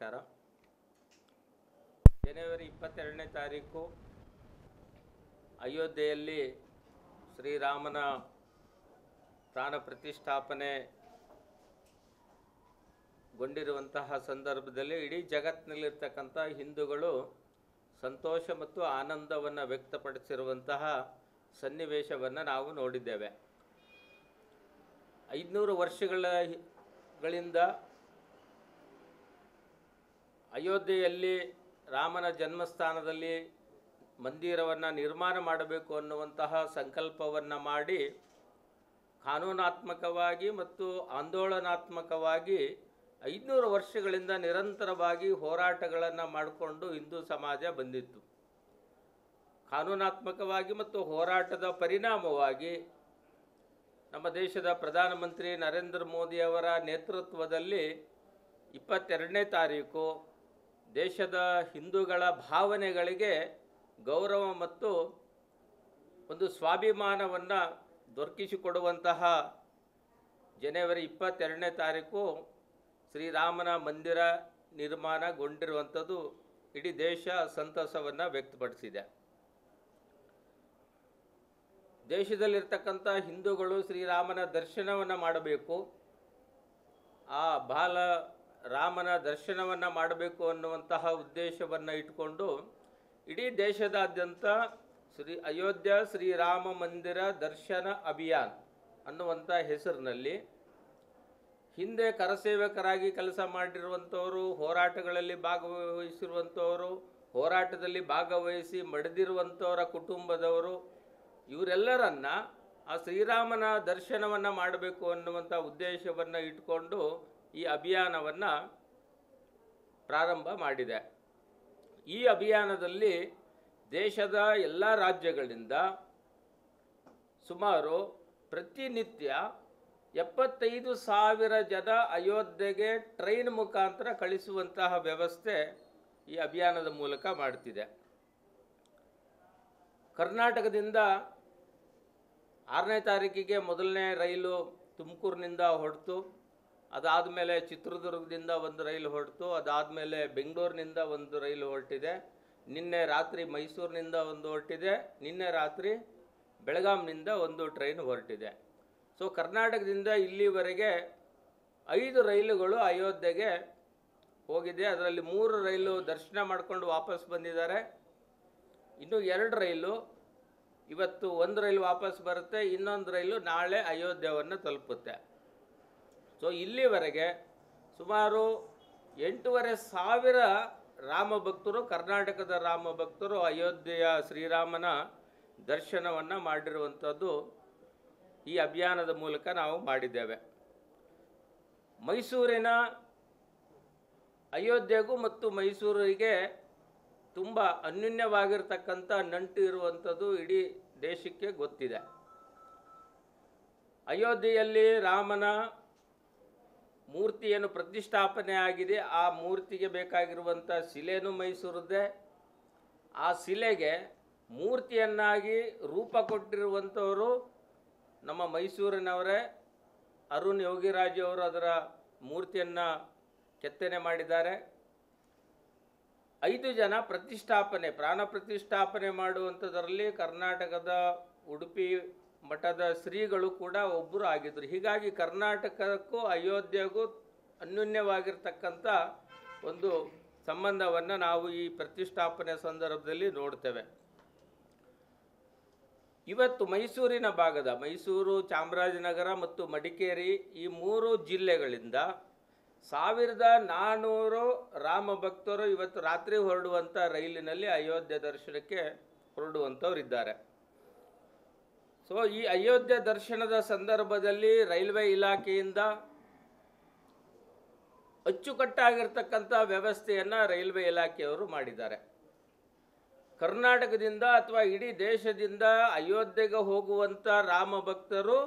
ನಮಸ್ಕಾರ. ಜನವರಿ 22ನೇ ತಾರೀಕು ಅಯೋಧ್ಯೆಯಲ್ಲಿ ಶ್ರೀರಾಮನ ಪ್ರಾಣ ಪ್ರತಿಷ್ಠಾಪನೆಗೊಂಡಿರುವಂತಹ ಸಂದರ್ಭದಲ್ಲಿ ಇಡೀ ಜಗತ್ತಿನಲ್ಲಿರ್ತಕ್ಕಂಥ ಹಿಂದೂಗಳು ಸಂತೋಷ ಮತ್ತು ಆನಂದವನ್ನು ವ್ಯಕ್ತಪಡಿಸಿರುವಂತಹ ಸನ್ನಿವೇಶವನ್ನು ನಾವು ನೋಡಿದ್ದೇವೆ. 500 ವರ್ಷಗಳಿಂದ ಅಯೋಧ್ಯೆಯಲ್ಲಿ ರಾಮನ ಜನ್ಮಸ್ಥಾನದಲ್ಲಿ ಮಂದಿರವನ್ನು ನಿರ್ಮಾಣ ಮಾಡಬೇಕು ಅನ್ನುವಂತಹ ಸಂಕಲ್ಪವನ್ನು ಮಾಡಿ ಕಾನೂನಾತ್ಮಕವಾಗಿ ಮತ್ತು ಆಂದೋಲನಾತ್ಮಕವಾಗಿ 500 ವರ್ಷಗಳಿಂದ ನಿರಂತರವಾಗಿ ಹೋರಾಟಗಳನ್ನು ಮಾಡಿಕೊಂಡು ಹಿಂದೂ ಸಮಾಜ ಬಂದಿತ್ತು. ಕಾನೂನಾತ್ಮಕವಾಗಿ ಮತ್ತು ಹೋರಾಟದ ಪರಿಣಾಮವಾಗಿ ನಮ್ಮ ದೇಶದ ಪ್ರಧಾನಮಂತ್ರಿ ನರೇಂದ್ರ ಮೋದಿಯವರ ನೇತೃತ್ವದಲ್ಲಿ 22ನೇ ತಾರೀಕು ದೇಶದ ಹಿಂದೂಗಳ ಭಾವನೆಗಳಿಗೆ ಗೌರವ ಮತ್ತು ಒಂದು ಸ್ವಾಭಿಮಾನವನ್ನು ದೊರಕಿಸಿಕೊಡುವಂತಹ ಜನವರಿ 22ನೇ ತಾರೀಕು ಶ್ರೀರಾಮನ ಮಂದಿರ ನಿರ್ಮಾಣಗೊಂಡಿರುವಂಥದ್ದು ಇಡೀ ದೇಶ ಸಂತಸವನ್ನು ವ್ಯಕ್ತಪಡಿಸಿದೆ. ದೇಶದಲ್ಲಿರ್ತಕ್ಕಂಥ ಹಿಂದೂಗಳು ಶ್ರೀರಾಮನ ದರ್ಶನವನ್ನು ಮಾಡಬೇಕು, ಆ ರಾಮನ ದರ್ಶನವನ್ನು ಮಾಡಬೇಕು ಅನ್ನುವಂತಹ ಉದ್ದೇಶವನ್ನು ಇಟ್ಕೊಂಡು ಇಡೀ ದೇಶದಾದ್ಯಂತ ಅಯೋಧ್ಯ ಶ್ರೀರಾಮ ಮಂದಿರ ದರ್ಶನ ಅಭಿಯಾನ್ ಅನ್ನುವಂಥ ಹೆಸರಿನಲ್ಲಿ ಹಿಂದೆ ಕರಸೇವಕರಾಗಿ ಕೆಲಸ ಮಾಡಿರುವಂಥವರು, ಹೋರಾಟಗಳಲ್ಲಿ ಭಾಗವಹಿಸಿರುವಂಥವರು, ಹೋರಾಟದಲ್ಲಿ ಭಾಗವಹಿಸಿ ಮಡಿದಿರುವಂಥವರ ಕುಟುಂಬದವರು ಇವರೆಲ್ಲರನ್ನ ಆ ಶ್ರೀರಾಮನ ದರ್ಶನವನ್ನು ಮಾಡಬೇಕು ಅನ್ನುವಂಥ ಉದ್ದೇಶವನ್ನು ಇಟ್ಕೊಂಡು ಈ ಅಭಿಯಾನವನ್ನು ಪ್ರಾರಂಭ ಮಾಡಿದೆ. ಈ ಅಭಿಯಾನದಲ್ಲಿ ದೇಶದ ಎಲ್ಲ ರಾಜ್ಯಗಳಿಂದ ಸುಮಾರು ಪ್ರತಿನಿತ್ಯ 75,000 ಜನ ಅಯೋಧ್ಯೆಗೆ ಟ್ರೈನ್ ಮುಖಾಂತರ ಕಳಿಸುವಂತಹ ವ್ಯವಸ್ಥೆ ಈ ಅಭಿಯಾನದ ಮೂಲಕ ಮಾಡ್ತಿದೆ. ಕರ್ನಾಟಕದಿಂದ 6ನೇ ತಾರೀಕಿಗೆ ಮೊದಲನೇ ರೈಲು ತುಮಕೂರಿನಿಂದ ಹೊರಟು, ಅದಾದಮೇಲೆ ಚಿತ್ರದುರ್ಗದಿಂದ ಒಂದು ರೈಲು ಹೊರಟು, ಅದಾದಮೇಲೆ ಬೆಂಗಳೂರಿನಿಂದ ಒಂದು ರೈಲು ಹೊರಟಿದೆ, ನಿನ್ನೆ ರಾತ್ರಿ ಮೈಸೂರಿನಿಂದ ಒಂದು ಹೊರಟಿದೆ, ನಿನ್ನೆ ರಾತ್ರಿ ಬೆಳಗಾಂನಿಂದ ಒಂದು ಟ್ರೈನ್ ಹೊರಟಿದೆ. ಸೊ ಕರ್ನಾಟಕದಿಂದ ಇಲ್ಲಿವರೆಗೆ 5 ರೈಲುಗಳು ಅಯೋಧ್ಯೆಗೆ ಹೋಗಿದೆ. ಅದರಲ್ಲಿ 3 ರೈಲು ದರ್ಶನ ಮಾಡಿಕೊಂಡು ವಾಪಸ್ ಬಂದಿದ್ದಾರೆ. ಇನ್ನು 2 ರೈಲು ಇವತ್ತು, ಒಂದು ರೈಲು ವಾಪಸ್ ಬರುತ್ತೆ, ಇನ್ನೊಂದು ರೈಲು ನಾಳೆ ಅಯೋಧ್ಯೆಯನ್ನು ತಲುಪುತ್ತೆ. ಸೊ ಇಲ್ಲಿವರೆಗೆ ಸುಮಾರು 8,500 ರಾಮ ಭಕ್ತರು, ಕರ್ನಾಟಕದ ರಾಮ ಭಕ್ತರು ಅಯೋಧ್ಯೆಯ ಶ್ರೀರಾಮನ ದರ್ಶನವನ್ನು ಮಾಡಿರುವಂಥದ್ದು ಈ ಅಭಿಯಾನದ ಮೂಲಕ ನಾವು ಮಾಡಿದ್ದೇವೆ. ಮೈಸೂರಿನ ಅಯೋಧ್ಯೆಗೂ ಮತ್ತು ಮೈಸೂರಿಗೆ ತುಂಬ ಅನ್ಯೋನ್ಯವಾಗಿರ್ತಕ್ಕಂಥ ನಂಟು ಇರುವಂಥದ್ದು ಇಡೀ ದೇಶಕ್ಕೆ ಗೊತ್ತಿದೆ. ಅಯೋಧ್ಯೆಯಲ್ಲಿ ರಾಮನ ಮೂರ್ತಿಯನ್ನು ಪ್ರತಿಷ್ಠಾಪನೆ ಆಗಿದೆ. ಆ ಮೂರ್ತಿಗೆ ಬೇಕಾಗಿರುವಂಥ ಶಿಲೆನೂ ಮೈಸೂರದ್ದೇ. ಆ ಶಿಲೆಗೆ ಮೂರ್ತಿಯನ್ನಾಗಿ ರೂಪ ಕೊಟ್ಟಿರುವಂಥವರು ನಮ್ಮ ಮೈಸೂರಿನವರೇ. ಅರುಣ್ ಯೋಗಿರಾಜ್ ಅವರು ಅದರ ಮೂರ್ತಿಯನ್ನು ಕೆತ್ತನೆ ಮಾಡಿದ್ದಾರೆ. 5 ಜನ ಪ್ರಾಣ ಪ್ರತಿಷ್ಠಾಪನೆ ಮಾಡುವಂಥದ್ರಲ್ಲಿ ಕರ್ನಾಟಕದ ಉಡುಪಿ ಮಠದ ಶ್ರೀಗಳು ಕೂಡ ಒಬ್ಬರು ಆಗಿದ್ದರು. ಹೀಗಾಗಿ ಕರ್ನಾಟಕಕ್ಕೂ ಅಯೋಧ್ಯೆಗೂ ಅನ್ಯೋನ್ಯವಾಗಿರ್ತಕ್ಕಂಥ ಒಂದು ಸಂಬಂಧವನ್ನು ನಾವು ಈ ಪ್ರತಿಷ್ಠಾಪನೆ ಸಂದರ್ಭದಲ್ಲಿ ನೋಡ್ತೇವೆ. ಇವತ್ತು ಮೈಸೂರಿನ ಭಾಗದ ಮೈಸೂರು, ಚಾಮರಾಜನಗರ ಮತ್ತು ಮಡಿಕೇರಿ ಈ 3 ಜಿಲ್ಲೆಗಳಿಂದ 1,400 ರಾಮ ಭಕ್ತರು ಇವತ್ತು ರಾತ್ರಿ ಹೊರಡುವಂಥ ರೈಲಿನಲ್ಲಿ ಅಯೋಧ್ಯೆ ದರ್ಶನಕ್ಕೆ ಹೊರಡುವಂಥವ್ರು ಇದ್ದಾರೆ. ಸೊ ಈ ಅಯೋಧ್ಯೆ ದರ್ಶನದ ಸಂದರ್ಭದಲ್ಲಿ ರೈಲ್ವೆ ಇಲಾಖೆಯಿಂದ ಅಚ್ಚುಕಟ್ಟಾಗಿರ್ತಕ್ಕಂಥ ವ್ಯವಸ್ಥೆಯನ್ನು ರೈಲ್ವೆ ಇಲಾಖೆಯವರು ಮಾಡಿದ್ದಾರೆ. ಕರ್ನಾಟಕದಿಂದ ಅಥವಾ ಇಡೀ ದೇಶದಿಂದ ಅಯೋಧ್ಯೆಗೆ ಹೋಗುವಂಥ ರಾಮ ಭಕ್ತರು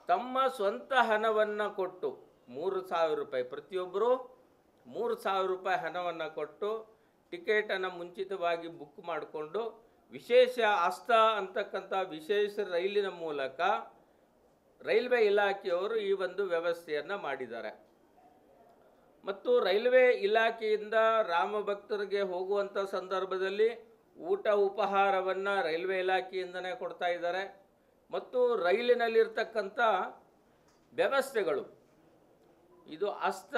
ತಮ್ಮ ಸ್ವಂತ ಹಣವನ್ನು ಕೊಟ್ಟು 3,000 ರೂಪಾಯಿ, ಪ್ರತಿಯೊಬ್ಬರು 3,000 ರೂಪಾಯಿ ಹಣವನ್ನು ಕೊಟ್ಟು ಟಿಕೆಟನ್ನು ಮುಂಚಿತವಾಗಿ ಬುಕ್ ಮಾಡಿಕೊಂಡು ವಿಶೇಷ ಆಸ್ಥಾ ಅಂತಕ್ಕಂಥ ವಿಶೇಷ ರೈಲಿನ ಮೂಲಕ ರೈಲ್ವೆ ಇಲಾಖೆಯವರು ಈ ಒಂದು ವ್ಯವಸ್ಥೆಯನ್ನು ಮಾಡಿದ್ದಾರೆ. ಮತ್ತು ರೈಲ್ವೆ ಇಲಾಖೆಯಿಂದ ರಾಮ ಭಕ್ತರಿಗೆ ಹೋಗುವಂಥ ಸಂದರ್ಭದಲ್ಲಿ ಊಟ ಉಪಹಾರವನ್ನು ರೈಲ್ವೆ ಇಲಾಖೆಯಿಂದನೇ ಕೊಡ್ತಾ ಇದ್ದಾರೆ. ಮತ್ತು ರೈಲಿನಲ್ಲಿರ್ತಕ್ಕಂಥ ವ್ಯವಸ್ಥೆಗಳು, ಇದು ಹಸ್ತ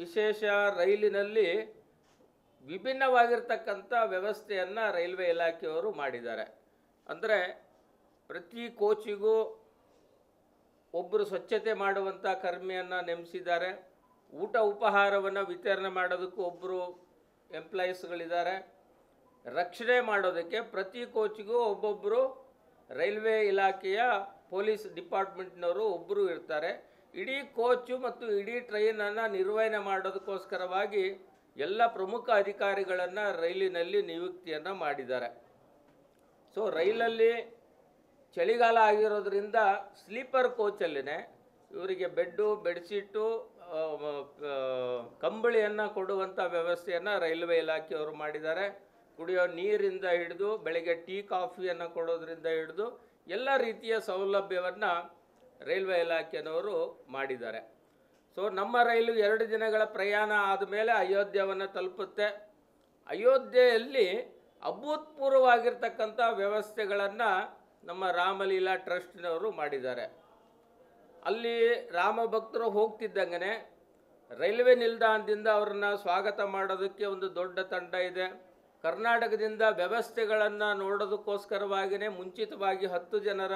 ವಿಶೇಷ ರೈಲಿನಲ್ಲಿ ವಿಭಿನ್ನವಾಗಿರ್ತಕ್ಕಂಥ ವ್ಯವಸ್ಥೆಯನ್ನು ರೈಲ್ವೆ ಇಲಾಖೆಯವರು ಮಾಡಿದ್ದಾರೆ. ಅಂದರೆ ಪ್ರತಿ ಕೋಚಿಗೂ ಒಬ್ಬರು ಸ್ವಚ್ಛತೆ ಮಾಡುವಂಥ ಕರ್ಮಿಯನ್ನು ನೇಮಿಸಿದ್ದಾರೆ. ಊಟ ಉಪಹಾರವನ್ನು ವಿತರಣೆ ಮಾಡೋದಕ್ಕೂ ಒಬ್ಬರು ಎಂಪ್ಲಾಯೀಸ್ಗಳಿದ್ದಾರೆ. ರಕ್ಷಣೆ ಮಾಡೋದಕ್ಕೆ ಪ್ರತಿ ಕೋಚಿಗೂ ಒಬ್ಬೊಬ್ಬರು ರೈಲ್ವೆ ಇಲಾಖೆಯ ಪೊಲೀಸ್ ಡಿಪಾರ್ಟ್ಮೆಂಟ್ನವರು ಒಬ್ಬರು ಇರ್ತಾರೆ. ಇಡೀ ಕೋಚು ಮತ್ತು ಇಡೀ ಟ್ರೈನನ್ನು ನಿರ್ವಹಣೆ ಮಾಡೋದಕ್ಕೋಸ್ಕರವಾಗಿ ಎಲ್ಲ ಪ್ರಮುಖ ಅಧಿಕಾರಿಗಳನ್ನು ರೈಲಿನಲ್ಲಿ ನಿಯುಕ್ತಿಯನ್ನು ಮಾಡಿದ್ದಾರೆ. ಸೊ ರೈಲಲ್ಲಿ ಚಳಿಗಾಲ ಆಗಿರೋದ್ರಿಂದ ಸ್ಲೀಪರ್ ಕೋಚಲ್ಲಿನೇ ಇವರಿಗೆ ಬೆಡ್ಡು, ಬೆಡ್ಶೀಟು, ಕಂಬಳಿಯನ್ನು ಕೊಡುವಂಥ ವ್ಯವಸ್ಥೆಯನ್ನು ರೈಲ್ವೆ ಇಲಾಖೆಯವರು ಮಾಡಿದ್ದಾರೆ. ಕುಡಿಯೋ ನೀರಿಂದ ಹಿಡಿದು ಬೆಳಗ್ಗೆ ಟೀ ಕಾಫಿಯನ್ನು ಕೊಡೋದ್ರಿಂದ ಹಿಡಿದು ಎಲ್ಲ ರೀತಿಯ ಸೌಲಭ್ಯವನ್ನು ರೈಲ್ವೆ ಇಲಾಖೆಯವರು ಮಾಡಿದ್ದಾರೆ. ಸೊ ನಮ್ಮ ರೈಲು 2 ದಿನಗಳ ಪ್ರಯಾಣ ಆದಮೇಲೆ ಅಯೋಧ್ಯವನ್ನು ತಲುಪುತ್ತೆ. ಅಯೋಧ್ಯೆಯಲ್ಲಿ ಅಭೂತಪೂರ್ವವಾಗಿರ್ತಕ್ಕಂಥ ವ್ಯವಸ್ಥೆಗಳನ್ನು ನಮ್ಮ ರಾಮಲೀಲಾ ಟ್ರಸ್ಟ್ನವರು ಮಾಡಿದ್ದಾರೆ. ಅಲ್ಲಿ ರಾಮ ಭಕ್ತರು ಹೋಗ್ತಿದ್ದಂಗೆ ರೈಲ್ವೆ ನಿಲ್ದಾಣದಿಂದ ಅವರನ್ನು ಸ್ವಾಗತ ಮಾಡೋದಕ್ಕೆ ಒಂದು ದೊಡ್ಡ ತಂಡ ಇದೆ. ಕರ್ನಾಟಕದಿಂದ ವ್ಯವಸ್ಥೆಗಳನ್ನು ನೋಡೋದಕ್ಕೋಸ್ಕರವಾಗಿಯೇ ಮುಂಚಿತವಾಗಿ 10 ಜನರ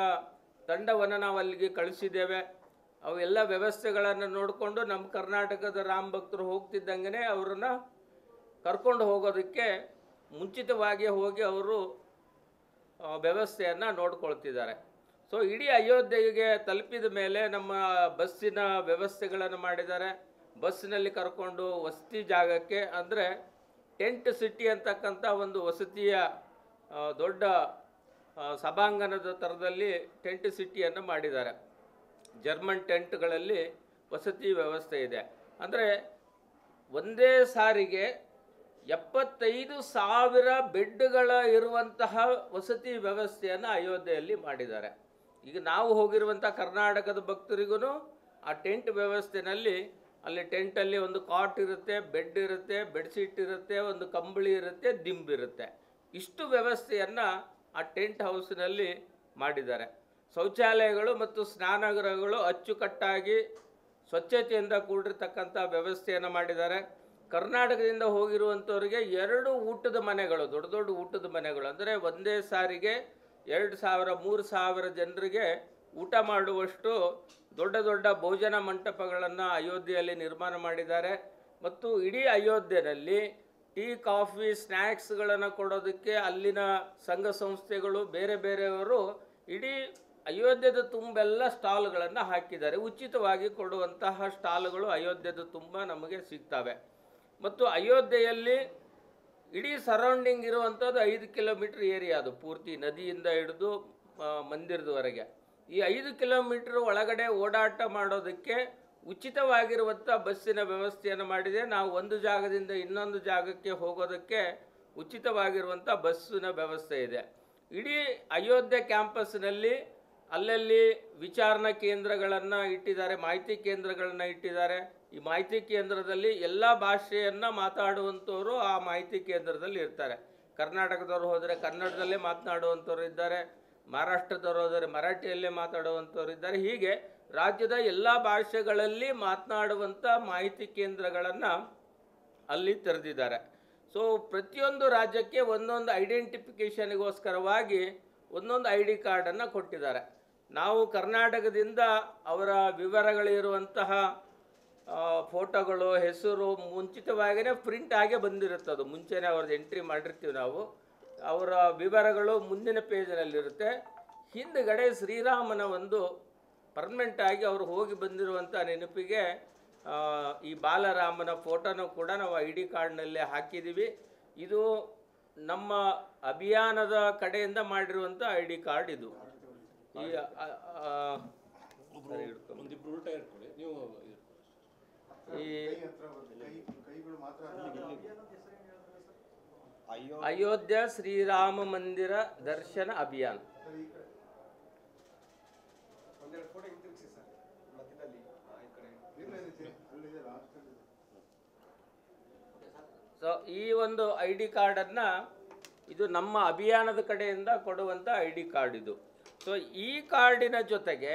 ತಂಡವನ್ನು ನಾವು ಅಲ್ಲಿಗೆ ಕಳಿಸಿದ್ದೇವೆ. ಅವೆಲ್ಲ ವ್ಯವಸ್ಥೆಗಳನ್ನು ನೋಡಿಕೊಂಡು ನಮ್ಮ ಕರ್ನಾಟಕದ ರಾಮ ಭಕ್ತರು ಹೋಗ್ತಿದ್ದಂಗೆ ಅವರನ್ನು ಕರ್ಕೊಂಡು ಹೋಗೋದಕ್ಕೆ ಮುಂಚಿತವಾಗಿ ಹೋಗಿ ಅವರು ವ್ಯವಸ್ಥೆಯನ್ನು ನೋಡ್ಕೊಳ್ತಿದ್ದಾರೆ. ಸೊ ಇಡೀ ಅಯೋಧ್ಯೆಗೆ ತಲುಪಿದ ಮೇಲೆ ನಮ್ಮ ಬಸ್ಸಿನ ವ್ಯವಸ್ಥೆಗಳನ್ನು ಮಾಡಿದ್ದಾರೆ. ಬಸ್ಸಿನಲ್ಲಿ ಕರ್ಕೊಂಡು ವಸತಿ ಜಾಗಕ್ಕೆ, ಅಂದರೆ ಟೆಂಟ್ ಸಿಟಿ ಅಂತಕ್ಕಂಥ ಒಂದು ವಸತಿಯ ದೊಡ್ಡ ಸಭಾಂಗಣದ ಥರದಲ್ಲಿ ಟೆಂಟ್ ಸಿಟಿಯನ್ನು ಮಾಡಿದ್ದಾರೆ. ಜರ್ಮನ್ ಟೆಂಟ್ಗಳಲ್ಲಿ ವಸತಿ ವ್ಯವಸ್ಥೆ ಇದೆ. ಅಂದರೆ ಒಂದೇ ಸಾರಿಗೆ 75,000 ಬೆಡ್ಗಳ ಇರುವಂತಹ ವಸತಿ ವ್ಯವಸ್ಥೆಯನ್ನು ಅಯೋಧ್ಯೆಯಲ್ಲಿ ಮಾಡಿದ್ದಾರೆ. ಈಗ ನಾವು ಹೋಗಿರುವಂಥ ಕರ್ನಾಟಕದ ಭಕ್ತರಿಗೂ ಆ ಟೆಂಟ್ ವ್ಯವಸ್ಥೆನಲ್ಲಿ ಅಲ್ಲಿ ಟೆಂಟಲ್ಲಿ ಒಂದು ಕಾಟ್ ಇರುತ್ತೆ, ಬೆಡ್ ಇರುತ್ತೆ, ಬೆಡ್ಶೀಟ್ ಇರುತ್ತೆ, ಒಂದು ಕಂಬಳಿ ಇರುತ್ತೆ, ದಿಂಬಿರುತ್ತೆ. ಇಷ್ಟು ವ್ಯವಸ್ಥೆಯನ್ನು ಆ ಟೆಂಟ್ ಹೌಸ್ನಲ್ಲಿ ಮಾಡಿದ್ದಾರೆ. ಶೌಚಾಲಯಗಳು ಮತ್ತು ಸ್ನಾನಗೃಹಗಳು ಅಚ್ಚುಕಟ್ಟಾಗಿ ಸ್ವಚ್ಛತೆಯಿಂದ ಕೂಡಿರ್ತಕ್ಕಂಥ ವ್ಯವಸ್ಥೆಯನ್ನು ಮಾಡಿದ್ದಾರೆ. ಕರ್ನಾಟಕದಿಂದ ಹೋಗಿರುವಂಥವ್ರಿಗೆ 2 ಊಟದ ಮನೆಗಳು, ದೊಡ್ಡ ದೊಡ್ಡ ಊಟದ ಮನೆಗಳು, ಅಂದರೆ ಒಂದೇ ಸಾರಿಗೆ 2,000-3,000 ಜನರಿಗೆ ಊಟ ಮಾಡುವಷ್ಟು ದೊಡ್ಡ ದೊಡ್ಡ ಭೋಜನ ಮಂಟಪಗಳನ್ನು ಅಯೋಧ್ಯೆಯಲ್ಲಿ ನಿರ್ಮಾಣ ಮಾಡಿದ್ದಾರೆ. ಮತ್ತು ಇಡೀ ಅಯೋಧ್ಯೆಯಲ್ಲಿ ಟೀ, ಕಾಫಿ, ಸ್ನ್ಯಾಕ್ಸ್ಗಳನ್ನು ಕೊಡೋದಕ್ಕೆ ಅಲ್ಲಿನ ಸಂಘ ಸಂಸ್ಥೆಗಳು, ಬೇರೆ ಬೇರೆಯವರು ಇಡೀ ಅಯೋಧ್ಯೆದ ತುಂಬೆಲ್ಲ ಸ್ಟಾಲ್ಗಳನ್ನು ಹಾಕಿದ್ದಾರೆ. ಉಚಿತವಾಗಿ ಕೊಡುವಂತಹ ಸ್ಟಾಲ್ಗಳು ಅಯೋಧ್ಯೆದ ತುಂಬ ನಮಗೆ ಸಿಗ್ತವೆ. ಮತ್ತು ಅಯೋಧ್ಯೆಯಲ್ಲಿ ಇಡೀ ಸರೌಂಡಿಂಗ್ ಇರುವಂಥದ್ದು 5 ಕಿಲೋಮೀಟ್ರ್ ಏರಿಯಾ, ಅದು ಪೂರ್ತಿ ನದಿಯಿಂದ ಹಿಡಿದು ಮಂದಿರದವರೆಗೆ. ಈ 5 ಕಿಲೋಮೀಟ್ರ್ ಒಳಗಡೆ ಓಡಾಟ ಮಾಡೋದಕ್ಕೆ ಉಚಿತವಾಗಿರುವಂಥ ಬಸ್ಸಿನ ವ್ಯವಸ್ಥೆಯನ್ನು ಮಾಡಿದೆ. ನಾವು ಒಂದು ಜಾಗದಿಂದ ಇನ್ನೊಂದು ಜಾಗಕ್ಕೆ ಹೋಗೋದಕ್ಕೆ ಉಚಿತವಾಗಿರುವಂಥ ಬಸ್ಸಿನ ವ್ಯವಸ್ಥೆ ಇದೆ. ಇಡೀ ಅಯೋಧ್ಯೆ ಕ್ಯಾಂಪಸ್ನಲ್ಲಿ ಅಲ್ಲಲ್ಲಿ ವಿಚಾರಣಾ ಕೇಂದ್ರಗಳನ್ನು ಇಟ್ಟಿದ್ದಾರೆ, ಮಾಹಿತಿ ಕೇಂದ್ರಗಳನ್ನು ಇಟ್ಟಿದ್ದಾರೆ. ಈ ಮಾಹಿತಿ ಕೇಂದ್ರದಲ್ಲಿ ಎಲ್ಲ ಭಾಷೆಯನ್ನು ಮಾತಾಡುವಂಥವರು ಆ ಮಾಹಿತಿ ಕೇಂದ್ರದಲ್ಲಿ ಇರ್ತಾರೆ. ಕರ್ನಾಟಕದವರು ಹೋದರೆ ಕನ್ನಡದಲ್ಲೇ ಮಾತನಾಡುವಂಥವ್ರು ಇದ್ದಾರೆ, ಮಹಾರಾಷ್ಟ್ರದವರು ಹೋದರೆ ಮರಾಠಿಯಲ್ಲೇ ಮಾತಾಡುವಂಥವ್ರು ಇದ್ದಾರೆ. ಹೀಗೆ ರಾಜ್ಯದ ಎಲ್ಲ ಭಾಷೆಗಳಲ್ಲಿ ಮಾತನಾಡುವಂಥ ಮಾಹಿತಿ ಕೇಂದ್ರಗಳನ್ನು ಅಲ್ಲಿ ತೆರೆದಿದ್ದಾರೆ. ಸೊ ಪ್ರತಿಯೊಂದು ರಾಜ್ಯಕ್ಕೆ ಒಂದೊಂದು ಐಡೆಂಟಿಫಿಕೇಷನ್ಗೋಸ್ಕರವಾಗಿ ಒಂದೊಂದು ID ಕಾರ್ಡನ್ನು ಕೊಟ್ಟಿದ್ದಾರೆ. ನಾವು ಕರ್ನಾಟಕದಿಂದ ಅವರ ವಿವರಗಳಿರುವಂತಹ ಫೋಟೋಗಳು, ಹೆಸರು ಮುಂಚಿತವಾಗಿಯೇ ಪ್ರಿಂಟ್ ಆಗೇ ಬಂದಿರುತ್ತೆ. ಅದು ಮುಂಚೆನೇ ಅವ್ರದ್ದು ಎಂಟ್ರಿ ಮಾಡಿರ್ತೀವಿ ನಾವು. ಅವರ ವಿವರಗಳು ಮುಂದಿನ ಪೇಜ್ನಲ್ಲಿರುತ್ತೆ. ಹಿಂದುಗಡೆ ಶ್ರೀರಾಮನ ಒಂದು ಪರ್ಮನೆಂಟಾಗಿ ಅವರು ಹೋಗಿ ಬಂದಿರುವಂಥ ನೆನಪಿಗೆ ಈ ಬಾಲರಾಮನ ಫೋಟೋನೂ ಕೂಡ ನಾವು ID ಕಾರ್ಡ್ನಲ್ಲೇ ಹಾಕಿದ್ದೀವಿ. ಇದು ನಮ್ಮ ಅಭಿಯಾನದ ಕಡೆಯಿಂದ ಮಾಡಿರುವಂಥ ID ಕಾರ್ಡ್ ಇದು. ಈ ಅಯೋಧ್ಯ ಶ್ರೀರಾಮ ಮಂದಿರ ದರ್ಶನ ಅಭಿಯಾನ. ಸೊ ಈ ಒಂದು ಐ ಡಿ ಕಾರ್ಡನ್ನು ಇದು ನಮ್ಮ ಅಭಿಯಾನದ ಕಡೆಯಿಂದ ಕೊಡುವಂಥ ಐ ಡಿ ಕಾರ್ಡ್ ಇದು. ಸೊ ಈ ಕಾರ್ಡಿನ ಜೊತೆಗೆ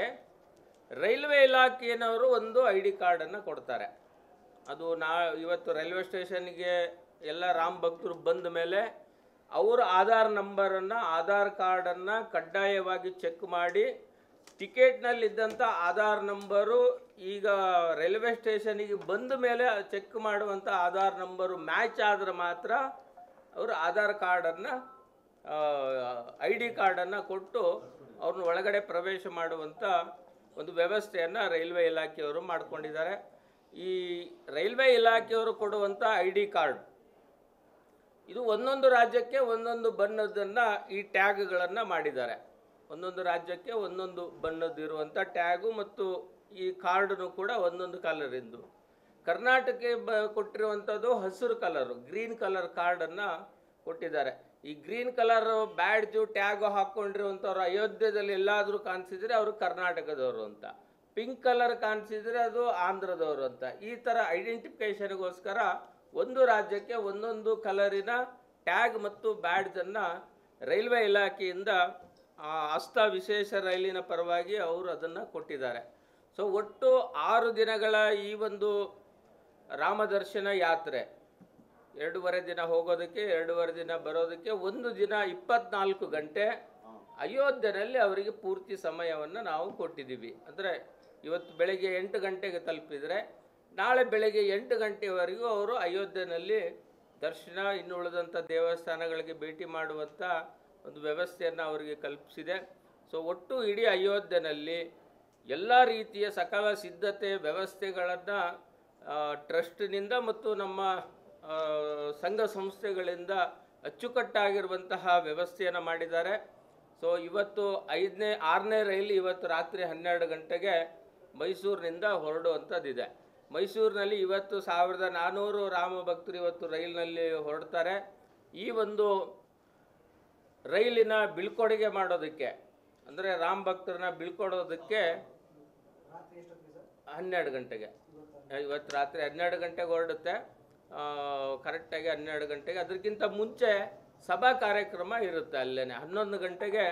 ರೈಲ್ವೆ ಇಲಾಖೆಯವರು ಒಂದು ಐ ಡಿ ಕಾರ್ಡನ್ನು ಕೊಡ್ತಾರೆ. ಅದು ಇವತ್ತು ರೈಲ್ವೆ ಸ್ಟೇಷನ್ಗೆ ಎಲ್ಲ ರಾಮ ಭಕ್ತರು ಬಂದ ಮೇಲೆ ಅವರ ಆಧಾರ್ ಕಾರ್ಡನ್ನು ಕಡ್ಡಾಯವಾಗಿ ಚೆಕ್ ಮಾಡಿ ಟಿಕೆಟ್ನಲ್ಲಿದ್ದಂಥ ಆಧಾರ್ ನಂಬರು ಈಗ ರೈಲ್ವೆ ಸ್ಟೇಷನಿಗೆ ಬಂದ ಮೇಲೆ ಚೆಕ್ ಮಾಡುವಂಥ ಆಧಾರ್ ನಂಬರು ಮ್ಯಾಚ್ ಆದರೆ ಮಾತ್ರ ಅವರು ಆಧಾರ್ ಕಾರ್ಡನ್ನು ಐ ಡಿ ಕಾರ್ಡನ್ನು ಕೊಟ್ಟು ಅವ್ರನ್ನ ಒಳಗಡೆ ಪ್ರವೇಶ ಮಾಡುವಂಥ ಒಂದು ವ್ಯವಸ್ಥೆಯನ್ನು ರೈಲ್ವೆ ಇಲಾಖೆಯವರು ಮಾಡಿಕೊಂಡಿದ್ದಾರೆ. ಈ ರೈಲ್ವೆ ಇಲಾಖೆಯವರು ಕೊಡುವಂಥ ಐ ಡಿ ಕಾರ್ಡ್ ಇದು ಒಂದೊಂದು ರಾಜ್ಯಕ್ಕೆ ಒಂದೊಂದು ಬಣ್ಣದನ್ನು ಈ ಟ್ಯಾಗ್ಗಳನ್ನು ಮಾಡಿದ್ದಾರೆ. ಒಂದೊಂದು ರಾಜ್ಯಕ್ಕೆ ಒಂದೊಂದು ಬಣ್ಣದಿರುವಂಥ ಟ್ಯಾಗು ಮತ್ತು ಈ ಕಾರ್ಡನ್ನು ಕೂಡ ಒಂದೊಂದು ಕಲರಿಂದು. ಕರ್ನಾಟಕಕ್ಕೆ ಕೊಟ್ಟಿರುವಂಥದ್ದು ಹಸಿರು ಕಲರು, ಗ್ರೀನ್ ಕಲರ್ ಕಾರ್ಡನ್ನು ಕೊಟ್ಟಿದ್ದಾರೆ. ಈ ಗ್ರೀನ್ ಕಲರ್ ಬ್ಯಾಡ್ಜು ಟ್ಯಾಗು ಹಾಕ್ಕೊಂಡಿರುವಂಥವ್ರು ಅಯೋಧ್ಯೆಯಲ್ಲಿ ಎಲ್ಲಾದರೂ ಕಾಣಿಸಿದರೆ ಅವರು ಕರ್ನಾಟಕದವರು ಅಂತ, ಪಿಂಕ್ ಕಲರ್ ಕಾಣಿಸಿದರೆ ಅದು ಆಂಧ್ರದವರು ಅಂತ. ಈ ಥರ ಐಡೆಂಟಿಫಿಕೇಷನ್ಗೋಸ್ಕರ ಒಂದು ರಾಜ್ಯಕ್ಕೆ ಒಂದೊಂದು ಕಲರಿನ ಟ್ಯಾಗ್ ಮತ್ತು ಬ್ಯಾಡ್ಜನ್ನು ರೈಲ್ವೆ ಇಲಾಖೆಯಿಂದ ಹಸ್ತ ವಿಶೇಷ ರೈಲಿನ ಪರವಾಗಿ ಅವರು ಅದನ್ನು ಕೊಟ್ಟಿದ್ದಾರೆ. ಸೊ ಒಟ್ಟು 6 ದಿನಗಳ ಈ ಒಂದು ರಾಮದರ್ಶನ ಯಾತ್ರೆ, 2.5 ದಿನ ಹೋಗೋದಕ್ಕೆ 2.5 ದಿನ ಬರೋದಕ್ಕೆ, ಒಂದು ದಿನ 24 ಗಂಟೆ ಅಯೋಧ್ಯೆಯಲ್ಲಿ ಅವರಿಗೆ ಪೂರ್ತಿ ಸಮಯವನ್ನು ನಾವು ಕೊಟ್ಟಿದ್ದೀವಿ. ಅಂದರೆ ಇವತ್ತು ಬೆಳಗ್ಗೆ 8 ಗಂಟೆಗೆ ತಲುಪಿದರೆ ನಾಳೆ ಬೆಳಗ್ಗೆ 8 ಗಂಟೆವರೆಗೂ ಅವರು ಅಯೋಧ್ಯೆಯಲ್ಲಿ ದರ್ಶನ, ಇನ್ನು ಉಳಿದಂಥ ದೇವಸ್ಥಾನಗಳಿಗೆ ಭೇಟಿ ಮಾಡುವಂಥ ಒಂದು ವ್ಯವಸ್ಥೆಯನ್ನು ಅವರಿಗೆ ಕಲ್ಪಿಸಿದೆ. ಸೊ ಒಟ್ಟು ಇಡೀ ಅಯೋಧ್ಯೆಯಲ್ಲಿ ಎಲ್ಲ ರೀತಿಯ ಸಕಲ ಸಿದ್ಧತೆ ವ್ಯವಸ್ಥೆಗಳನ್ನು ಟ್ರಸ್ಟ್ನಿಂದ ಮತ್ತು ನಮ್ಮ ಸಂಘ ಸಂಸ್ಥೆಗಳಿಂದ ಅಚ್ಚುಕಟ್ಟಾಗಿರುವಂತಹ ವ್ಯವಸ್ಥೆಯನ್ನು ಮಾಡಿದ್ದಾರೆ. ಸೊ ಇವತ್ತು 6ನೇ ರೈಲು ಇವತ್ತು ರಾತ್ರಿ 12 ಗಂಟೆಗೆ ಮೈಸೂರಿನಿಂದ ಹೊರಡುವಂಥದ್ದಿದೆ. ಮೈಸೂರಿನಲ್ಲಿ ಇವತ್ತು 1400 ರಾಮ ಭಕ್ತರು ಇವತ್ತು ರೈಲಿನಲ್ಲಿ ಹೊರಡ್ತಾರೆ. ಈ ಒಂದು ರೈಲಿನ ಬೀಳ್ಕೊಡುಗೆ ಮಾಡೋದಕ್ಕೆ, ಅಂದರೆ ರಾಮ ಭಕ್ತರನ್ನ ಬೀಳ್ಕೊಡೋದಕ್ಕೆ 12 ಗಂಟೆಗೆ, ಇವತ್ತು ರಾತ್ರಿ 12 ಗಂಟೆಗೆ ಹೊರಡುತ್ತೆ ಕರೆಕ್ಟಾಗಿ 12 ಗಂಟೆಗೆ. ಅದಕ್ಕಿಂತ ಮುಂಚೆ ಸಭಾ ಕಾರ್ಯಕ್ರಮ ಇರುತ್ತೆ ಅಲ್ಲೇ. 11 ಗಂಟೆಗೆ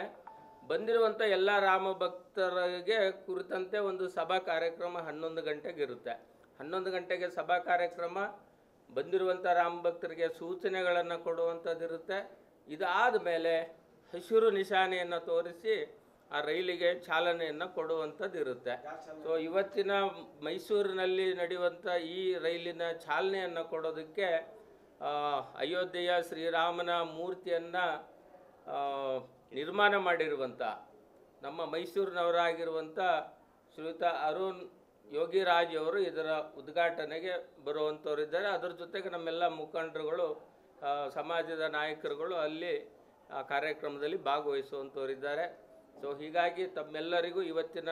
ಬಂದಿರುವಂಥ ಎಲ್ಲ ರಾಮ ಭಕ್ತರಿಗೆ ಕುರಿತಂತೆ ಒಂದು ಸಭಾ ಕಾರ್ಯಕ್ರಮ 11 ಗಂಟೆಗೆ ಇರುತ್ತೆ. 11 ಗಂಟೆಗೆ ಸಭಾ ಕಾರ್ಯಕ್ರಮ, ಬಂದಿರುವಂಥ ರಾಮ ಭಕ್ತರಿಗೆ ಸೂಚನೆಗಳನ್ನು ಕೊಡುವಂಥದ್ದಿರುತ್ತೆ. ಇದಾದ ಮೇಲೆ ಹಸಿರು ನಿಶಾನೆಯನ್ನು ತೋರಿಸಿ ಆ ರೈಲಿಗೆ ಚಾಲನೆಯನ್ನು ಕೊಡುವಂಥದ್ದು ಇರುತ್ತೆ. ಸೊ ಇವತ್ತಿನ ಮೈಸೂರಿನಲ್ಲಿ ನಡೆಯುವಂಥ ಈ ರೈಲಿನ ಚಾಲನೆಯನ್ನು ಕೊಡೋದಕ್ಕೆ ಅಯೋಧ್ಯೆಯ ಶ್ರೀರಾಮನ ಮೂರ್ತಿಯನ್ನು ನಿರ್ಮಾಣ ಮಾಡಿರುವಂಥ ನಮ್ಮ ಮೈಸೂರಿನವರಾಗಿರುವಂಥ ಶ್ರೀಯುತ ಅರುಣ್ ಯೋಗಿರಾಜ್ ಅವರು ಇದರ ಉದ್ಘಾಟನೆಗೆ ಬರುವಂಥವರಿದ್ದಾರೆ. ಅದರ ಜೊತೆಗೆ ನಮ್ಮೆಲ್ಲ ಮುಖಂಡರುಗಳು, ಸಮಾಜದ ನಾಯಕರುಗಳು ಅಲ್ಲಿ ಆ ಕಾರ್ಯಕ್ರಮದಲ್ಲಿ ಭಾಗವಹಿಸುವಂಥವರಿದ್ದಾರೆ. ಸೊ ಹೀಗಾಗಿ ತಮ್ಮೆಲ್ಲರಿಗೂ ಇವತ್ತಿನ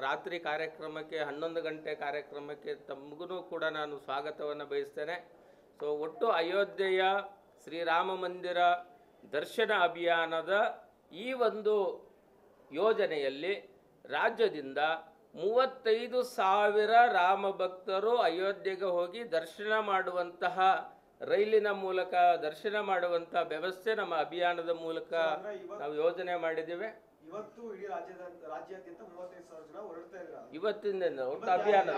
ರಾತ್ರಿ ಕಾರ್ಯಕ್ರಮಕ್ಕೆ 11 ಗಂಟೆ ಕಾರ್ಯಕ್ರಮಕ್ಕೆ ತಮಗೂ ಕೂಡ ನಾನು ಸ್ವಾಗತವನ್ನು ಬಯಸ್ತೇನೆ. ಸೊ ಒಟ್ಟು ಅಯೋಧ್ಯೆಯ ಶ್ರೀರಾಮ ಮಂದಿರ ದರ್ಶನ ಅಭಿಯಾನದ ಈ ಒಂದು ಯೋಜನೆಯಲ್ಲಿ ರಾಜ್ಯದಿಂದ 35,000 ರಾಮ ಭಕ್ತರು ಅಯೋಧ್ಯೆಗೆ ಹೋಗಿ ದರ್ಶನ ಮಾಡುವಂತಹ ರೈಲಿನ ಮೂಲಕ ದರ್ಶನ ಮಾಡುವಂಥ ವ್ಯವಸ್ಥೆ ನಮ್ಮ ಅಭಿಯಾನದ ಮೂಲಕ ನಾವು ಯೋಜನೆ ಮಾಡಿದ್ದೇವೆ. ಇವತ್ತು ಇಡೀ ರಾಜ್ಯಾದ್ಯಂತ 35,000 ಜನ ಹೊರಡ್ತಾ ಇದ್ದಾರೆ. ಇವತ್ತಿಂದ ಒಟ್ಟು ಅಭಿಯಾನ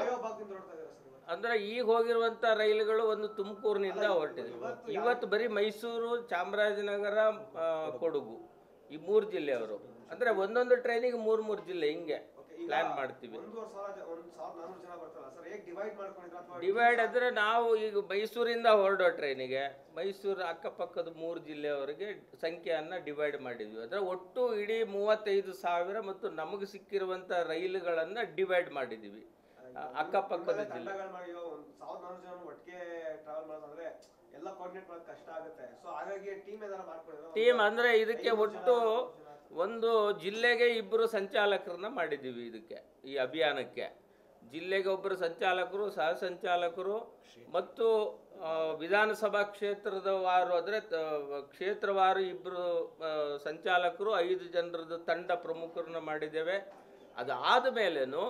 ಅಂದ್ರೆ ಈಗ ಹೋಗಿರುವಂಥ ರೈಲುಗಳು ಒಂದು ತುಮಕೂರಿನಿಂದ ಹೊರಟಿದೆ. ಇವತ್ತು ಬರೀ ಮೈಸೂರು, ಚಾಮರಾಜನಗರ, ಕೊಡಗು ಈ 3 ಜಿಲ್ಲೆಯವರು. ಅಂದರೆ ಒಂದೊಂದು ಟ್ರೈನಿಗೆ 3 ಜಿಲ್ಲೆ ಹಿಂಗೆ ಪ್ಲಾನ್ ಮಾಡ್ತೀವಿ. ಡಿವೈಡ್ ಅಂದರೆ ನಾವು ಈಗ ಮೈಸೂರಿಂದ ಹೊರಡೋ ಟ್ರೈನಿಗೆ ಮೈಸೂರು ಅಕ್ಕಪಕ್ಕದ 3 ಜಿಲ್ಲೆಯವರೆಗೆ ಸಂಖ್ಯೆಯನ್ನು ಡಿವೈಡ್ ಮಾಡಿದ್ವಿ. ಅಂದರೆ ಒಟ್ಟು ಇಡೀ 35,000 ಮತ್ತು ನಮಗೆ ಸಿಕ್ಕಿರುವಂಥ ರೈಲುಗಳನ್ನು ಡಿವೈಡ್ ಮಾಡಿದ್ದೀವಿ ಅಕ್ಕಪಕ್ಕದ ಜಿಲ್ಲೆ. ಟೀಮ್ ಅಂದರೆ ಇದಕ್ಕೆ ಒಟ್ಟು ಒಂದು ಜಿಲ್ಲೆಗೆ 2 ಸಂಚಾಲಕರನ್ನ ಮಾಡಿದ್ದೀವಿ. ಇದಕ್ಕೆ ಈ ಅಭಿಯಾನಕ್ಕೆ ಜಿಲ್ಲೆಗೆ 1 ಸಂಚಾಲಕರು, ಸಹ ಸಂಚಾಲಕರು ಮತ್ತು ವಿಧಾನಸಭಾ ಕ್ಷೇತ್ರದ ವಾರು ಅಂದರೆ ಕ್ಷೇತ್ರವಾರು 2 ಸಂಚಾಲಕರು, 5 ಜನರದ್ದು ತಂಡ ಪ್ರಮುಖರನ್ನ ಮಾಡಿದ್ದೇವೆ. ಅದಾದ ಮೇಲೇನು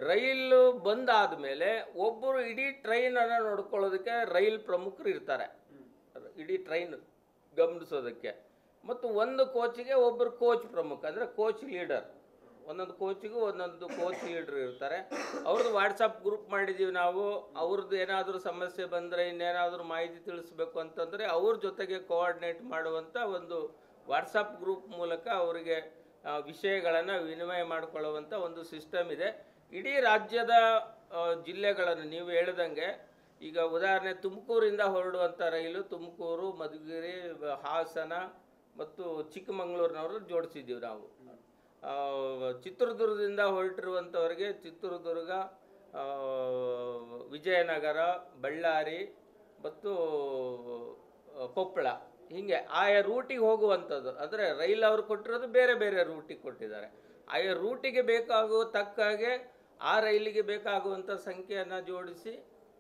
ರೈಲು ಬಂದಾದ ಮೇಲೆ ಒಬ್ಬರು ಇಡೀ ಟ್ರೈನನ್ನು ನೋಡ್ಕೊಳ್ಳೋದಕ್ಕೆ ರೈಲ್ ಪ್ರಮುಖರು ಇರ್ತಾರೆ, ಇಡೀ ಟ್ರೈನ್ ಗಮನಿಸೋದಕ್ಕೆ. ಮತ್ತು ಒಂದು ಕೋಚಿಗೆ ಒಬ್ಬರು ಕೋಚ್ ಪ್ರಮುಖ, ಅಂದರೆ ಕೋಚ್ ಲೀಡರ್. ಒಂದೊಂದು ಕೋಚಿಗೂ ಒಂದೊಂದು ಕೋಚ್ ಲೀಡರ್ ಇರ್ತಾರೆ. ಅವ್ರದ್ದು ವಾಟ್ಸಪ್ ಗ್ರೂಪ್ ಮಾಡಿದ್ದೀವಿ ನಾವು. ಅವ್ರದ್ದು ಏನಾದರೂ ಸಮಸ್ಯೆ ಬಂದರೆ, ಇನ್ನೇನಾದರೂ ಮಾಹಿತಿ ತಿಳಿಸ್ಬೇಕು ಅಂತಂದರೆ ಅವ್ರ ಜೊತೆಗೆ ಕೋಆರ್ಡಿನೇಟ್ ಮಾಡುವಂಥ ಒಂದು ವಾಟ್ಸಪ್ ಗ್ರೂಪ್ ಮೂಲಕ ಅವರಿಗೆ ವಿಷಯಗಳನ್ನು ವಿನಿಮಯ ಮಾಡಿಕೊಳ್ಳುವಂಥ ಒಂದು ಸಿಸ್ಟಮ್ ಇದೆ. ಇಡೀ ರಾಜ್ಯದ ಜಿಲ್ಲೆಗಳನ್ನು ನೀವು ಹೇಳ್ದಂಗೆ, ಈಗ ಉದಾಹರಣೆ ತುಮಕೂರಿಂದ ಹೊರಡುವಂಥ ರೈಲು ತುಮಕೂರು, ಮಧುಗಿರಿ, ಹಾಸನ ಮತ್ತು ಚಿಕ್ಕಮಗಳೂರಿನವರು ಜೋಡಿಸಿದ್ದೀವಿ ನಾವು. ಚಿತ್ರದುರ್ಗದಿಂದ ಹೊರಟಿರುವಂಥವ್ರಿಗೆ ಚಿತ್ರದುರ್ಗ, ವಿಜಯನಗರ, ಬಳ್ಳಾರಿ ಮತ್ತು ಕೊಪ್ಪಳ, ಹೀಗೆ ಆಯಾ ರೂಟಿಗೆ ಹೋಗುವಂಥದ್ದು. ಅಂದರೆ ರೈಲ್ ಅವರು ಕೊಟ್ಟಿರೋದು ಬೇರೆ ಬೇರೆ ರೂಟಿಗೆ ಕೊಟ್ಟಿದ್ದಾರೆ. ಆಯಾ ರೂಟಿಗೆ ಬೇಕಾಗುವ ತಕ್ಕಾಗೆ ಆ ರೈಲಿಗೆ ಬೇಕಾಗುವಂಥ ಸಂಖ್ಯೆಯನ್ನು ಜೋಡಿಸಿ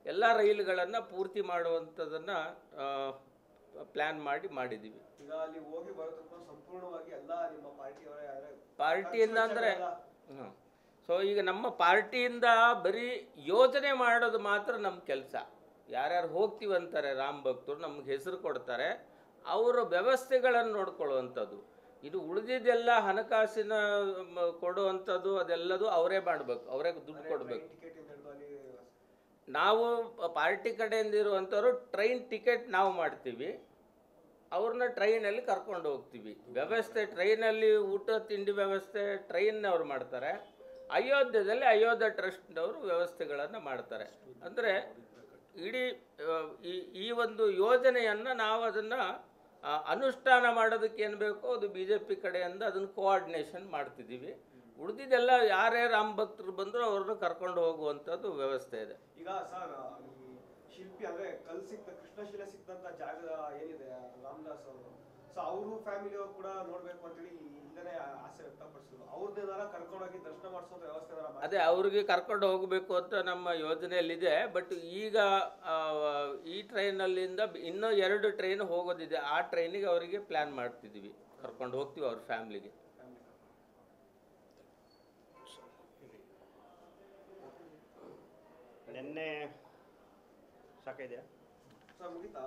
ಎಲ್ಲ ರೈಲುಗಳನ್ನು ಪೂರ್ತಿ ಮಾಡುವಂಥದ್ದನ್ನು ಪ್ಲ್ಯಾನ್ ಮಾಡಿದ್ದೀವಿ. ಈಗ ಅಲ್ಲಿ ಹೋಗಿ ಬರೋದಕ್ಕೂ ಸಂಪೂರ್ಣವಾಗಿ ಎಲ್ಲ ನಿಮ್ಮ ಪಾರ್ಟಿಯವರೇ ಪಾರ್ಟಿಯಿಂದ ಅಂದರೆ ಸೊ ಈಗ ನಮ್ಮ ಪಾರ್ಟಿಯಿಂದ ಬರೀ ಯೋಜನೆ ಮಾಡೋದು ಮಾತ್ರ ನಮ್ಮ ಕೆಲಸ. ಯಾರ್ಯಾರು ಹೋಗ್ತೀವಂತಾರೆ ರಾಮ್ ಭಕ್ತರು, ನಮ್ಗೆ ಹೆಸರು ಕೊಡ್ತಾರೆ, ಅವರ ವ್ಯವಸ್ಥೆಗಳನ್ನು ನೋಡ್ಕೊಳ್ಳುವಂಥದ್ದು. ಇದು ಉಳಿದಿದ್ದೆಲ್ಲ ಹಣಕಾಸಿನ ಕೊಡುವಂಥದ್ದು ಅದೆಲ್ಲದು ಅವರೇ ಮಾಡಬೇಕು, ಅವರೇ ದುಡ್ಡು ಕೊಡಬೇಕು. ನಾವು ಪಾರ್ಟಿ ಕಡೆಯಿಂದ ಇರುವಂಥವ್ರು ಟ್ರೈನ್ ಟಿಕೆಟ್ ನಾವು ಮಾಡ್ತೀವಿ, ಅವ್ರನ್ನ ಟ್ರೈನಲ್ಲಿ ಕರ್ಕೊಂಡು ಹೋಗ್ತೀವಿ. ವ್ಯವಸ್ಥೆ ಟ್ರೈನಲ್ಲಿ ಊಟ ತಿಂಡಿ ವ್ಯವಸ್ಥೆ ಟ್ರೈನ್ನವ್ರು ಮಾಡ್ತಾರೆ. ಅಯೋಧ್ಯದಲ್ಲಿ ಅಯೋಧ್ಯ ಟ್ರಸ್ಟ್ನವರು ವ್ಯವಸ್ಥೆಗಳನ್ನು ಮಾಡ್ತಾರೆ. ಅಂದರೆ ಇಡೀ ಈ ಒಂದು ಯೋಜನೆಯನ್ನು ನಾವು ಅದನ್ನು ಅನುಷ್ಠಾನ ಮಾಡೋದಕ್ಕೆ ಏನು ಬೇಕೋ ಅದು BJP ಕಡೆಯಿಂದ ಅದನ್ನು ಕೋಆರ್ಡಿನೇಷನ್ ಮಾಡ್ತಿದ್ದೀವಿ. ಉಳಿದಿದ್ದೆಲ್ಲ ಯಾರೇ ರಾಮ ಭಕ್ತರು ಬಂದರೂ ಅವ್ರನ್ನ ಕರ್ಕೊಂಡು ಹೋಗುವಂಥದ್ದು ವ್ಯವಸ್ಥೆ ಇದೆ. ಈಗ ಸರ್, ಶಿಲ್ಪಿ ಅಂದರೆ ಕೃಷ್ಣಶಿಲೆ ಸಿಕ್ಕಿದಂಥ ಜಾಗ ಏನಿದೆ ರಾಮದಾಸ್ ಅವರು, ಸೊ ಅವರು ಫ್ಯಾಮಿಲಿ ಅವರು ಕೂಡ ನೋಡಬೇಕು ಅಂತೇಳಿ ಇಲ್ಲೇ ಆಸೆ ವ್ಯಕ್ತಪಡಿಸಿದ್ರು. ಅವ್ರನ್ನೆಲ್ಲ ಕರ್ಕೊಂಡೋಗಿ ದರ್ಶನ ಮಾಡಿಸೋ ವ್ಯವಸ್ಥೆ ಅದೇ ಅವ್ರಿಗೆ ಕರ್ಕೊಂಡು ಹೋಗಬೇಕು ಅಂತ ನಮ್ಮ ಯೋಜನೆಯಲ್ಲಿದೆ. ಬಟ್ ಈಗ ಈ ಟ್ರೈನಲ್ಲಿಂದ ಇನ್ನೂ 2 ಟ್ರೈನ್ ಹೋಗೋದಿದೆ. ಆ ಟ್ರೈನಿಗೆ ಅವರಿಗೆ ಪ್ಲ್ಯಾನ್ ಮಾಡ್ತಿದ್ದೀವಿ, ಕರ್ಕೊಂಡು ಹೋಗ್ತೀವಿ ಅವ್ರ ಫ್ಯಾಮ್ಲಿಗೆ. ನಿನ್ನೆ ಸಾಕಿದೆಯಾ ಸರ್, ಮುಗಿತಾ?